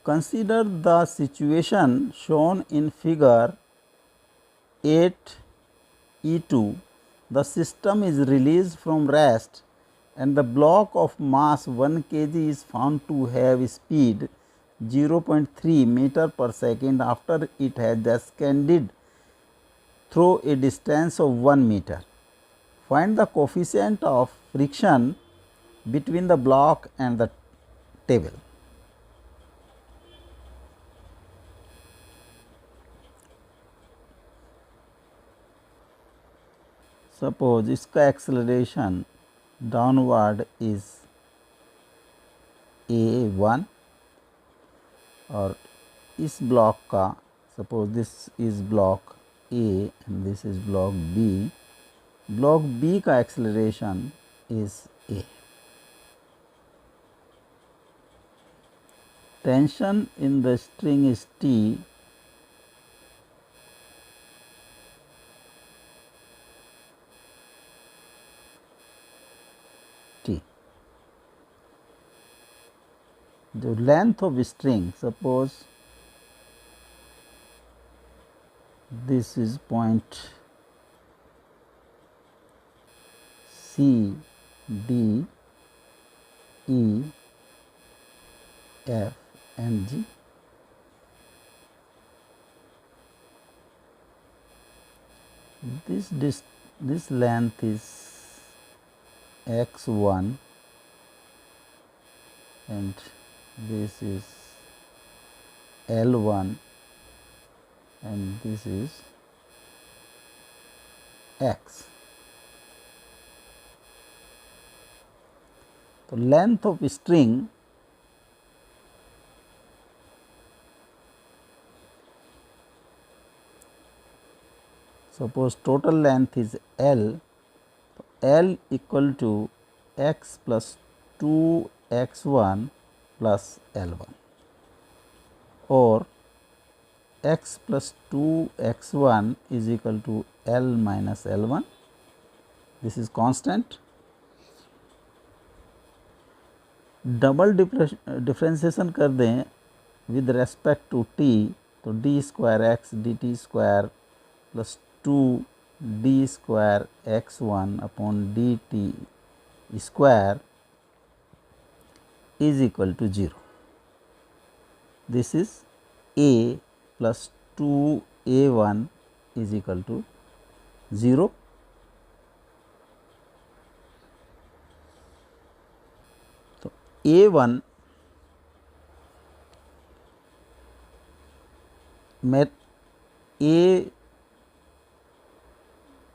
consider the situation shown in figure 8E2. The system is released from rest and the block of mass 1 kg is found to have speed 0.3 meter per second after it has descended through a distance of 1 meter. Find the coefficient of friction between the block and the table. Suppose इसका acceleration downward is a1 और इस block का suppose this is block A and this is block B. Block B का acceleration is A. Tension in the string is T. The length of string, suppose this is point C, D, E, F and G. This length is x1 and this is L1 and this is x. The length of string suppose total length is L, L equal to x plus 2x1 plus L1 or x plus 2x1 is equal to L minus L1. This is constant. Double differentiation कर दें with respect to T तो D square x D T square plus 2 D square x1 upon D T square is equal to 0. This is a plus 2a1 is equal to 0. So, a1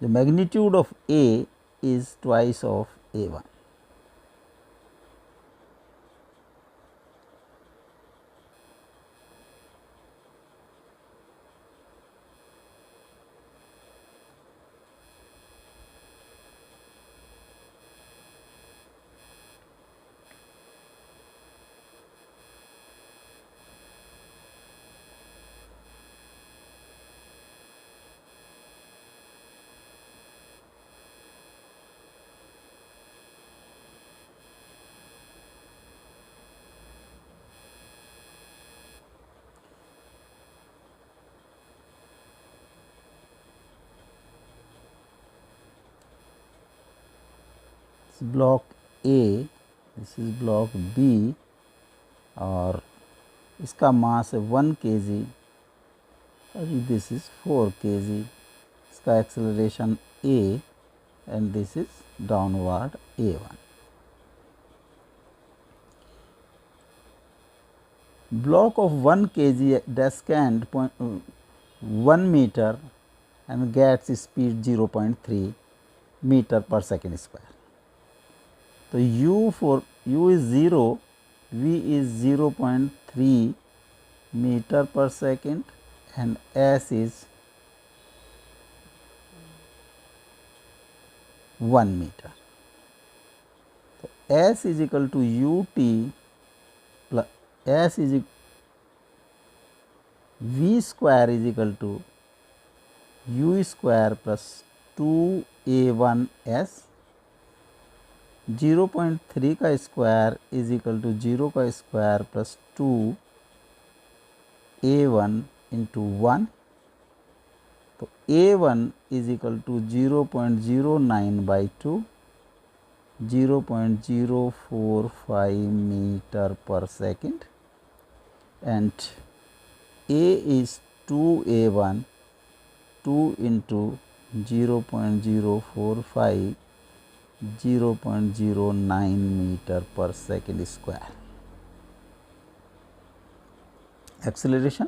the magnitude of a is twice of a1. Block A, this is block B और इसका mass है 1 kg और this is 4 kg. इसका acceleration a and this is downward a1. Block of 1 kg descend 1 meter and gets speed 0.3 meter per second square. So, u for u is 0, v is 0.3 meter per second and s is 1 meter. So, s is equal to ut plus s is v square is equal to u square plus 2a1s. 0.3 का square is equal to 0 का square plus 2 A1 into 1, तो A1 is equal to 0.09 by 2, 0.045 meter per second, and A is 2A1, 2 into 0.045, 0.09 meter per second square. Acceleration,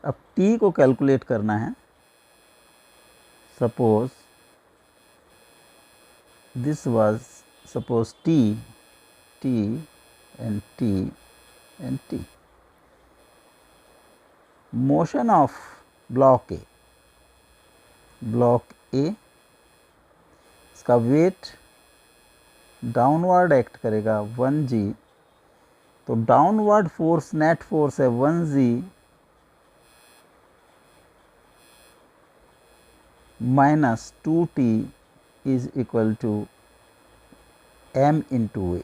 अब t को calculate करना है. Suppose this was suppose t and t and t. Motion of block ए, इसका weight downward act करेगा 1g, तो downward force net force है 1g minus 2t is equal to m into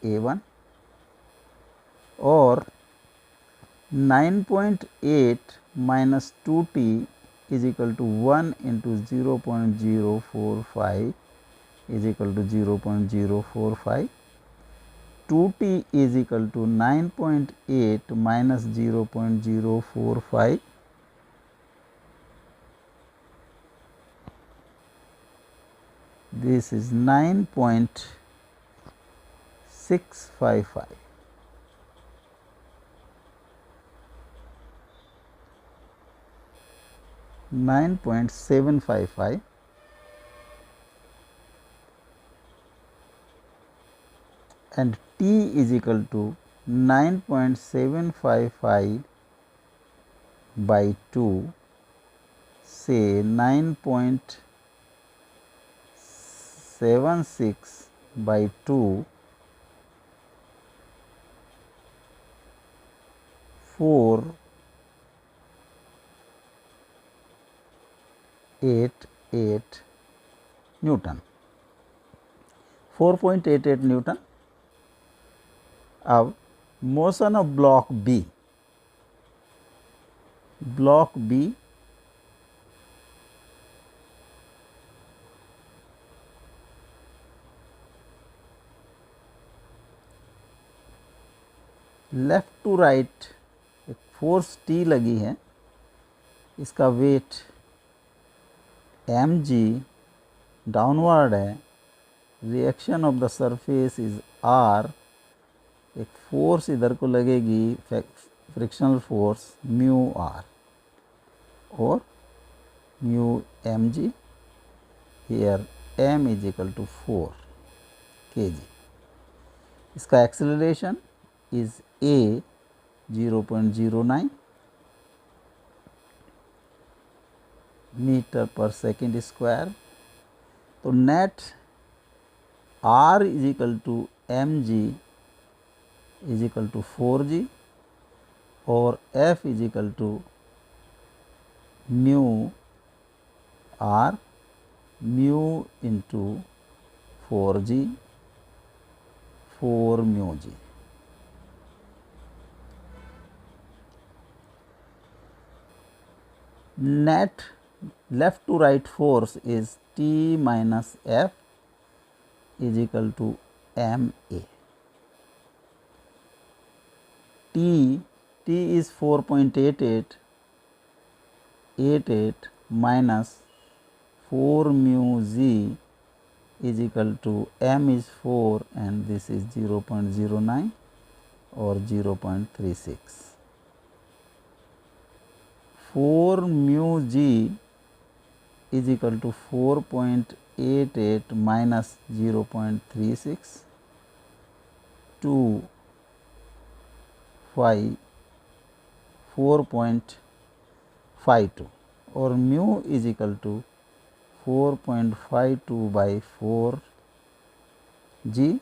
A1, और 9.8 minus 2t is equal to 1 into 0.045 is equal to 0.045. 2t is equal to 9.8 minus 0.045. This is 9.655. (9.755) and t is equal to 9.755 by 2, say 9.76 by 2, 488 newton, 4.88 newton. अब motion of block B, left to right एक force T लगी है, इसका weight mg downward है, reaction of the surface is r, एक force इधर को लगेगी फ्रिक्शनल फोर्स म्यू r और mu mg, here m is equal to 4 kg. इसका acceleration is a 0.09 metre per second square. तो net r is equal to mg is equal to 4g और f is equal to mu r, mu into 4g, 4 mu g. Net left to right force is T minus F is equal to ma. T is 4.88 minus 4 mu z is equal to m is 4 and this is 0.09 or 0.36. 4 mu g is equal to 4.88 minus 0.36 to 4.52 or mu is equal to 4.52 by 4 g,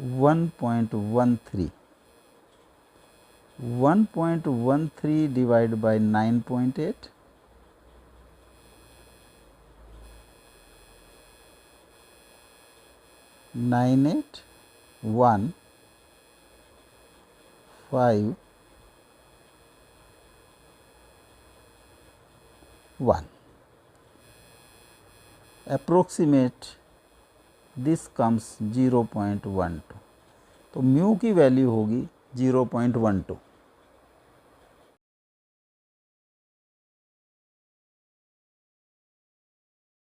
1.13. 1.13 divided by 9.8, 9815 approximate this comes 0.12। तो mu की value होगी 0.12।